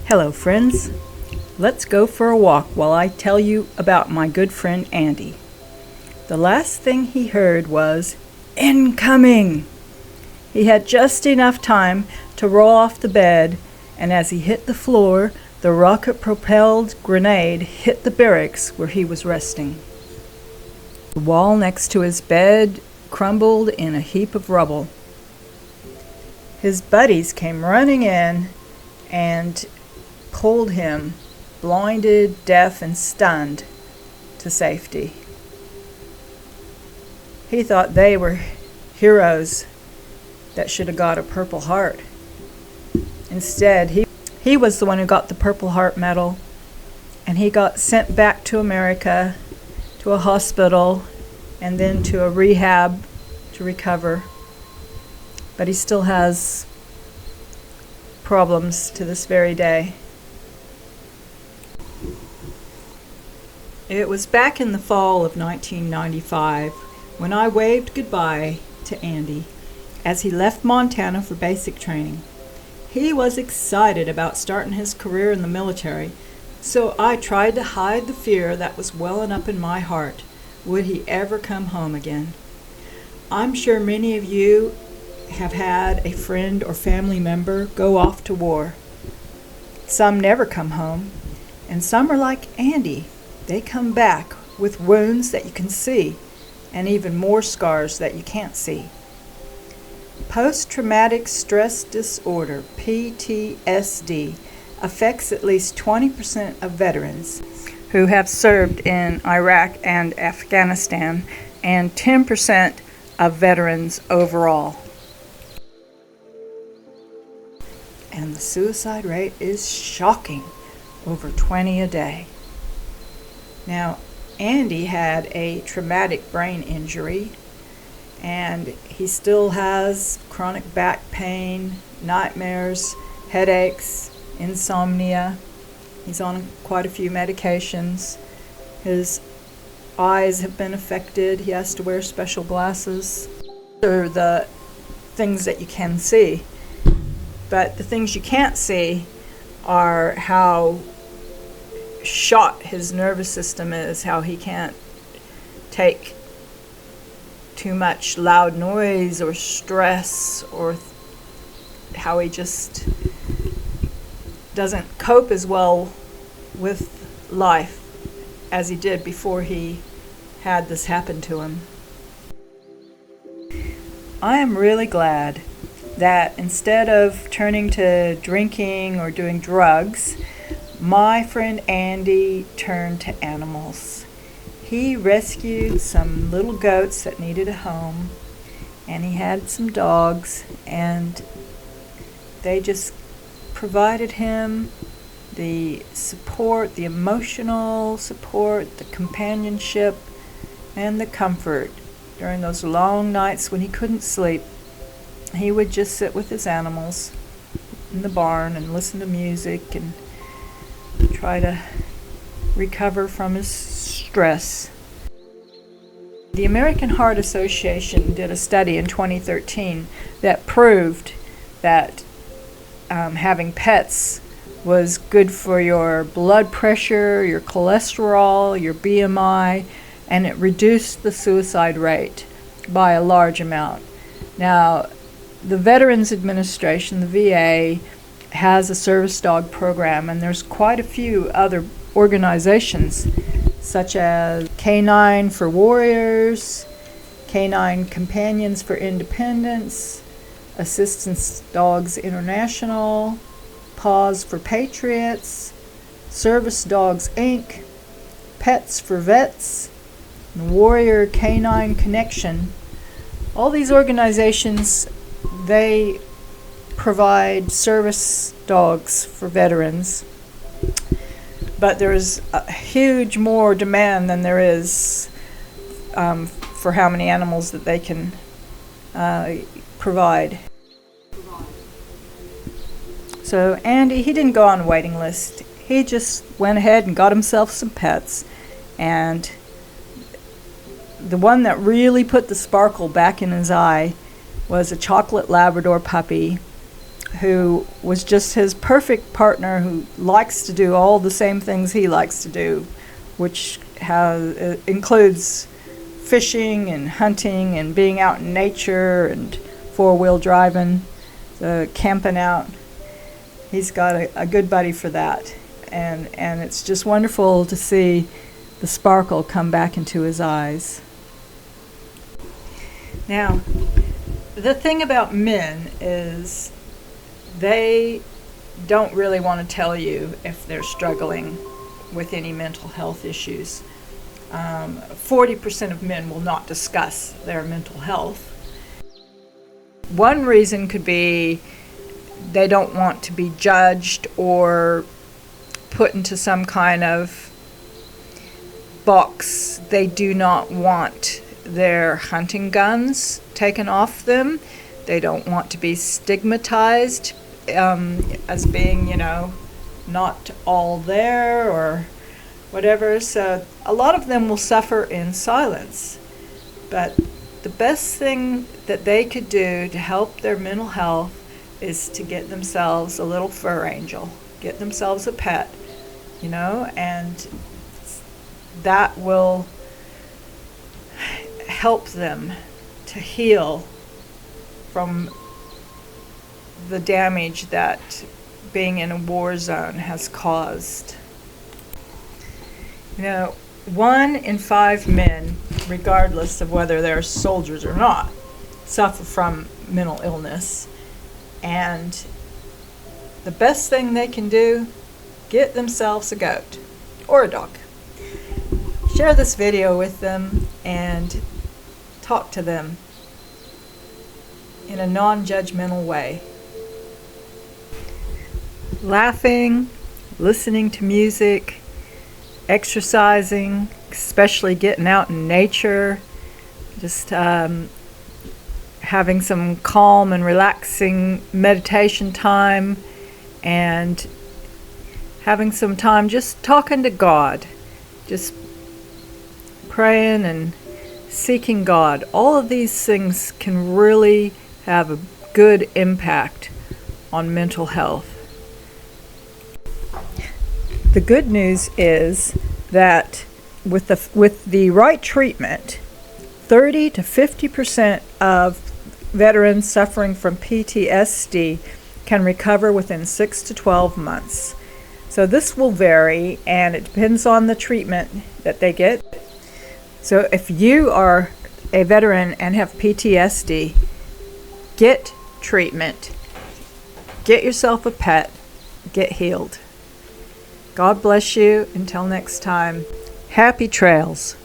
Hello friends, let's go for a walk while I tell you about my good friend Andy. The last thing he heard was, "Incoming!" He had just enough time to roll off the bed, and as he hit the floor, the rocket-propelled grenade hit the barracks where he was resting. The wall next to his bed crumbled in a heap of rubble. His buddies came running in and pulled him, blinded, deaf, and stunned, to safety. He thought they were heroes that should have got a Purple Heart. Instead, he was the one who got the Purple Heart medal, and he got sent back to America, to a hospital, and then to a rehab to recover. But he still has problems to this very day. It was back in the fall of 1995 when I waved goodbye to Andy as he left Montana for basic training. He was excited about starting his career in the military, so I tried to hide the fear that was welling up in my heart. Would he ever come home again? I'm sure many of you have had a friend or family member go off to war. Some never come home, and some are like Andy. They come back with wounds that you can see, and even more scars that you can't see. Post-traumatic stress disorder, PTSD, affects at least 20% of veterans who have served in Iraq and Afghanistan, and 10% of veterans overall. And the suicide rate is shocking, over 20 a day. Now, Andy had a traumatic brain injury, and he still has chronic back pain, nightmares, headaches, insomnia. He's on quite a few medications. His eyes have been affected. He has to wear special glasses. They're the things that you can see. But the things you can't see are how shot his nervous system is, how he can't take too much loud noise or stress, or how he just doesn't cope as well with life as he did before he had this happen to him. I am really glad that instead of turning to drinking or doing drugs, my friend Andy turned to animals. He rescued some little goats that needed a home, and he had some dogs, and they just provided him the support, the emotional support, the companionship, and the comfort during those long nights when he couldn't sleep. He would just sit with his animals in the barn and listen to music and try to recover from his stress. The American Heart Association did a study in 2013 that proved that having pets was good for your blood pressure, your cholesterol, your BMI, and it reduced the suicide rate by a large amount. Now, the Veterans Administration, the VA, has a service dog program, and there's quite a few other organizations such as Canine for Warriors, Canine Companions for Independence, Assistance Dogs International, Paws for Patriots, Service Dogs Inc., Pets for Vets, and Warrior Canine Connection. All these organizations, they provide service dogs for veterans, but there's a huge more demand than there is for how many animals that they can provide. So Andy, he didn't go on a waiting list. He just went ahead and got himself some pets, and the one that really put the sparkle back in his eye was a chocolate Labrador puppy who was just his perfect partner, who likes to do all the same things he likes to do, which includes fishing and hunting and being out in nature and four-wheel driving, camping out. He's got a good buddy for that. And it's just wonderful to see the sparkle come back into his eyes. Now, the thing about men is they don't really want to tell you if they're struggling with any mental health issues. 40% of men will not discuss their mental health. One reason could be they don't want to be judged or put into some kind of box. They do not want their hunting guns taken off them. They don't want to be stigmatized as being, not all there or whatever. So a lot of them will suffer in silence. But the best thing that they could do to help their mental health is to get themselves a little fur angel, get themselves a pet, and that will help them to heal from the damage that being in a war zone has caused. 1 in 5 men, regardless of whether they're soldiers or not, suffer from mental illness. And the best thing they can do, get themselves a goat or a dog. Share this video with them and talk to them in a non-judgmental way. Laughing, listening to music, exercising, especially getting out in nature, just having some calm and relaxing meditation time, and having some time just talking to God, just praying and seeking God. All of these things can really have a good impact on mental health. The good news is that with the right treatment, 30 to 50% of veterans suffering from PTSD can recover within 6 to 12 months. So this will vary, and it depends on the treatment that they get. So if you are a veteran and have PTSD, get treatment, get yourself a pet, get healed. God bless you. Until next time, happy trails.